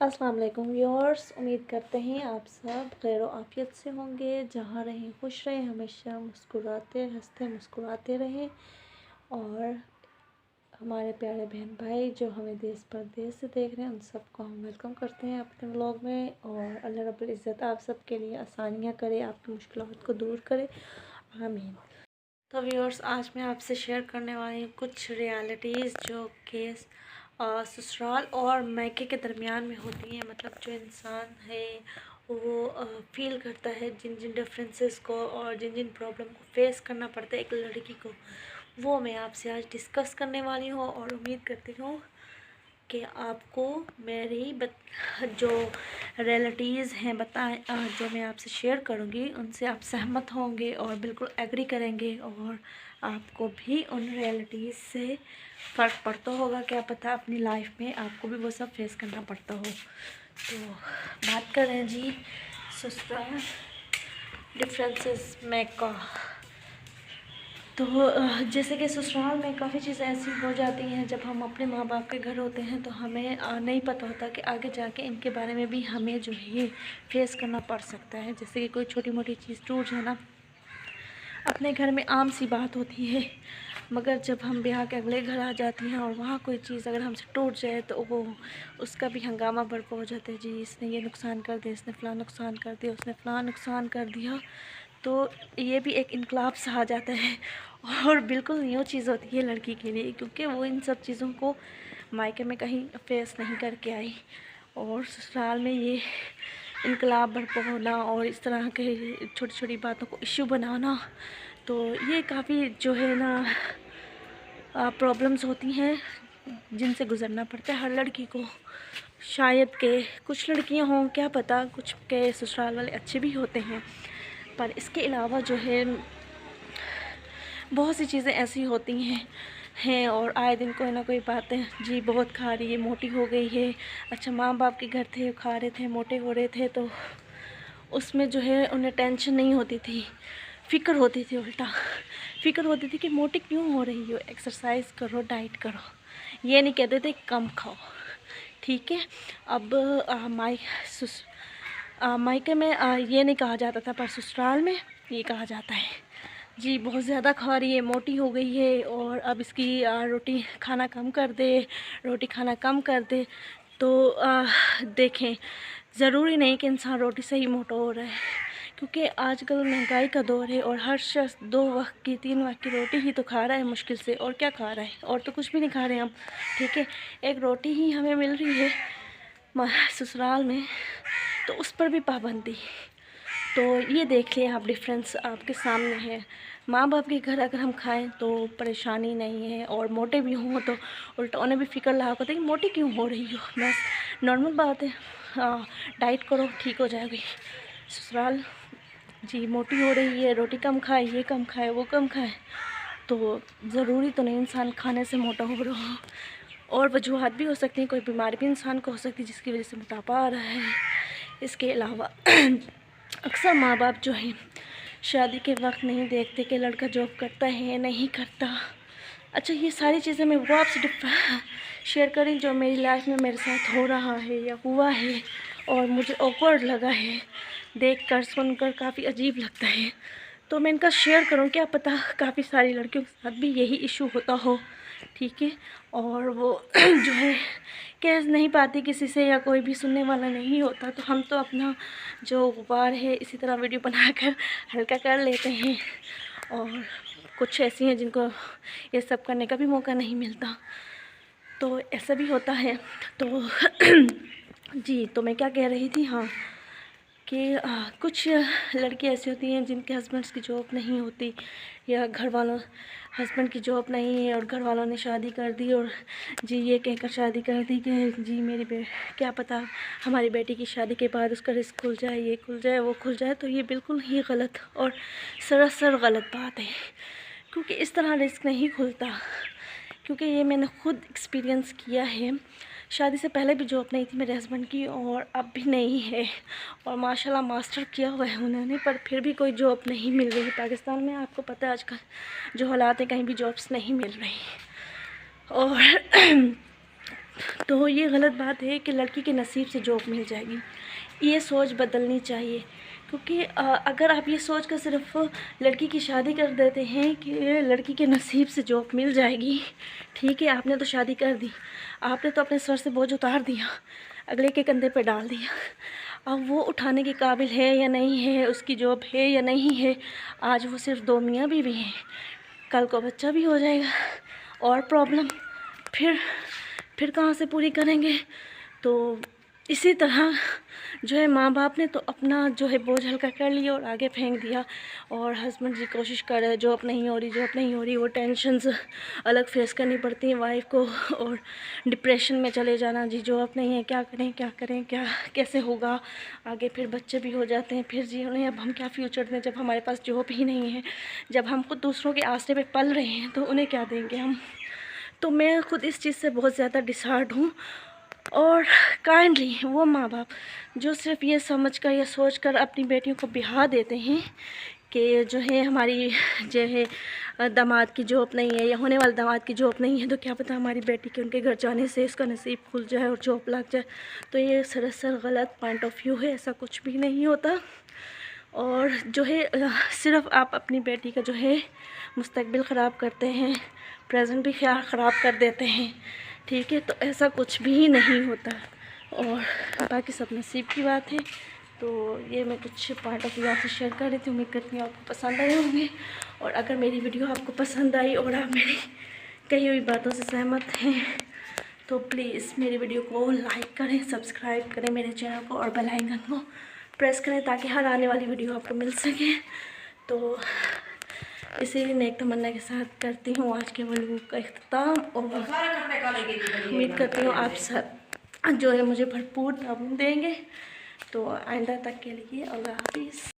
अस्सलाम वालेकुम व्यूअर्स, उम्मीद करते हैं आप सब खैर आफियत से होंगे। जहाँ रहें खुश रहें, हमेशा मुस्कुराते हंसते मुस्कुराते रहें। और हमारे प्यारे बहन भाई जो हमें देश परदेश से देख रहे हैं, उन सबको हम वेलकम करते हैं अपने व्लॉग में। और अल्लाह रब्बुल इज़्ज़त आप सब के लिए आसानियाँ करे, आपकी मुश्किलात को दूर करे, आमीन। तो व्यूअर्स, आज मैं आपसे शेयर करने वाली हूँ कुछ रियलिटीज़ जो कि ससुराल और मायके के दरमियान में होती हैं। मतलब जो इंसान है वो फील करता है जिन जिन डिफरेंसेस को और जिन जिन प्रॉब्लम को फेस करना पड़ता है एक लड़की को, वो मैं आपसे आज डिस्कस करने वाली हूँ। और उम्मीद करती हूँ कि आपको मेरी जो रियलिटीज़ हैं जो मैं आपसे शेयर करूँगी उनसे आप सहमत होंगे और बिल्कुल एग्री करेंगे। और आपको भी उन रियलिटीज़ से फ़र्क पड़ता होगा, क्या पता अपनी लाइफ में आपको भी वो सब फेस करना पड़ता हो। तो बात करें जी ससुराल डिफरेंसेस में का, तो जैसे कि ससुराल में काफ़ी चीज़ें ऐसी हो जाती हैं जब हम अपने माँ बाप के घर होते हैं तो हमें नहीं पता होता कि आगे जाके इनके बारे में भी हमें जो है फेस करना पड़ सकता है। जैसे कि कोई छोटी मोटी चीज़ टूट जाना अपने घर में आम सी बात होती है, मगर जब हम ब्याह के अगले घर आ जाती हैं और वहाँ कोई चीज़ अगर हमसे टूट जाए तो वो उसका भी हंगामा बरपा हो जाता है। जी इसने ये नुकसान कर दिया, इसने फ़लाँ नुकसान कर दिया, उसने फ़लाँ नुकसान कर दिया। तो ये भी एक इनकलाब सा आ जाता है और बिल्कुल न्यू चीज़ होती है लड़की के लिए, क्योंकि वो इन सब चीज़ों को मायके में कहीं फेस नहीं करके आई। और ससुराल में ये इनकलाब बरपा होना और इस तरह के छोटी छोटी बातों को इश्यू बनाना, तो ये काफ़ी जो है ना प्रॉब्लम्स होती हैं जिनसे गुज़रना पड़ता है हर लड़की को। शायद के कुछ लड़कियां हों, क्या पता, कुछ के ससुराल वाले अच्छे भी होते हैं, पर इसके अलावा जो है बहुत सी चीज़ें ऐसी होती हैं और आए दिन कोई ना कोई बातें, जी बहुत खा रही है, मोटी हो गई है। अच्छा, माँ बाप के घर थे, खा रहे थे, मोटे हो रहे थे, तो उसमें जो है उन्हें टेंशन नहीं होती थी, फ़िक्र होती थी। उल्टा फ़िक्र होती थी कि मोटी क्यों हो रही हो, एक्सरसाइज करो, डाइट करो। ये नहीं कहते थे कम खाओ, ठीक है। अब मायके में ये नहीं कहा जाता था, पर ससुराल में ये कहा जाता है, जी बहुत ज़्यादा खा रही है, मोटी हो गई है और अब इसकी रोटी खाना कम कर दे, रोटी खाना कम कर दे। तो देखें, ज़रूरी नहीं कि इंसान रोटी से ही मोटा हो रहा है, क्योंकि आजकल महंगाई का दौर है और हर शख्स 2 वक्त की 3 वक्त की रोटी ही तो खा रहा है मुश्किल से, और क्या खा रहा है, और तो कुछ भी नहीं खा रहे हैं हम, ठीक है। एक रोटी ही हमें मिल रही है ससुराल में, तो उस पर भी पाबंदी। तो ये देख लें आप, डिफरेंस आपके सामने है। माँ बाप के घर अगर हम खाएं तो परेशानी नहीं है, और मोटे भी हों तो उल्टा उन्हें भी फ़िक्र लगा होता है कि मोटी क्यों हो रही हो, बस नॉर्मल बात है, डाइट करो ठीक हो जाएगी। ससुराल, जी मोटी हो रही है, रोटी कम खाए, ये कम खाए, वो कम खाए, तो ज़रूरी तो नहीं इंसान खाने से मोटा हो रहा हो, और वजूहत भी हो सकती हैं, कोई बीमारी भी इंसान को हो सकती है जिसकी वजह से मोटापा आ रहा है। इसके अलावा अक्सर माँ बाप जो है शादी के वक्त नहीं देखते कि लड़का जॉब करता है नहीं करता। अच्छा, ये सारी चीज़ें मैं वो आपसे शेयर करें जो मेरी लाइफ में मेरे साथ हो रहा है या हुआ है, और मुझे ऑकवर्ड लगा है, देखकर सुनकर काफ़ी अजीब लगता है, तो मैं इनका शेयर करूं, क्या पता काफ़ी सारी लड़कियों के साथ भी यही इशू होता हो, ठीक है। और वो जो है कह नहीं पाती किसी से, या कोई भी सुनने वाला नहीं होता, तो हम तो अपना जो गुबार है इसी तरह वीडियो बनाकर हल्का कर लेते हैं। और कुछ ऐसी हैं जिनको ये सब करने का भी मौका नहीं मिलता, तो ऐसा भी होता है। तो जी, तो मैं क्या कह रही थी, हाँ, कि कुछ लड़की ऐसी होती हैं जिनके हस्बैंड्स की जॉब नहीं होती, या घर वालों हस्बैंड की जॉब नहीं है और घर वालों ने शादी कर दी, और जी ये कहकर शादी कर दी कि जी क्या पता हमारी बेटी की शादी के बाद उसका रिस्क खुल जाए, ये खुल जाए, वो खुल जाए। तो ये बिल्कुल ही गलत और सरासर गलत बात है, क्योंकि इस तरह रिस्क नहीं खुलता। क्योंकि ये मैंने खुद एक्सपीरियंस किया है। शादी से पहले भी जॉब नहीं थी मेरे हस्बैंड की, और अब भी नहीं है, और माशाल्लाह मास्टर किया हुआ है उन्होंने, पर फिर भी कोई जॉब नहीं मिल रही। पाकिस्तान में आपको पता है आजकल जो हालात हैं, कहीं भी जॉब्स नहीं मिल रही। और तो ये गलत बात है कि लड़की के नसीब से जॉब मिल जाएगी। ये सोच बदलनी चाहिए, क्योंकि अगर आप ये सोच कर सिर्फ लड़की की शादी कर देते हैं कि लड़की के नसीब से जॉब मिल जाएगी, ठीक है, आपने तो शादी कर दी, आपने तो अपने सर से बोझ उतार दिया, अगले के कंधे पे डाल दिया। अब वो उठाने के काबिल है या नहीं है, उसकी जॉब है या नहीं है। आज वो सिर्फ 2 मियाँ बीवी हैं, कल को बच्चा भी हो जाएगा और प्रॉब्लम फिर कहाँ से पूरी करेंगे। तो इसी तरह जो है माँ बाप ने तो अपना जो है बोझ हल्का कर लिया और आगे फेंक दिया, और हस्बैंड जी कोशिश कर रहे हैं, जॉब नहीं हो रही, वो टेंशन्स अलग फेस करनी पड़ती हैं वाइफ को, और डिप्रेशन में चले जाना, जी जॉब नहीं है, क्या करें क्या कैसे होगा आगे, फिर बच्चे भी हो जाते हैं, फिर जी उन्हें अब हम क्या फ्यूचर दें जब हमारे पास जॉब ही नहीं है, जब हम खुद दूसरों के आसरे पे पल रहे हैं तो उन्हें क्या देंगे हम। तो मैं खुद इस चीज़ से बहुत ज़्यादा डिसहार्ट हूँ। और काइंडली वो माँ बाप जो सिर्फ ये समझकर या सोचकर अपनी बेटियों को ब्याह देते हैं कि जो है हमारी जो है दामाद की जॉब नहीं है या होने वाले दामाद की जॉब नहीं है, तो क्या पता हमारी बेटी के उनके घर जाने से इसका नसीब खुल जाए और जॉब लग जाए। तो ये सरासर गलत पॉइंट ऑफ व्यू है, ऐसा कुछ भी नहीं होता। और जो है सिर्फ आप अपनी बेटी का जो है मुस्तकबिल ख़राब करते हैं, प्रेजेंट भी ख़राब कर देते हैं, ठीक है। तो ऐसा कुछ भी नहीं होता, और बाकी सब नसीब की बात है। तो ये मैं कुछ पॉइंट ऑफ व्यू आपसे शेयर कर रही थी, उम्मीद करती हूँ आपको पसंद आए होंगे। और अगर मेरी वीडियो आपको पसंद आई और आप मेरी कही हुई बातों से सहमत हैं तो प्लीज़ मेरी वीडियो को लाइक करें, सब्सक्राइब करें मेरे चैनल को, और बेल आइकन को प्रेस करें ताकि हर आने वाली वीडियो आपको मिल सके। तो इसी नेक तमन्ना के साथ करती हूँ आज के व्लॉग का इख्तिताम, और उम्मीद करती हूँ आप सब जो है मुझे भरपूर ताबून देंगे। तो आइंदा तक के लिए अल्लाह हाफिज़।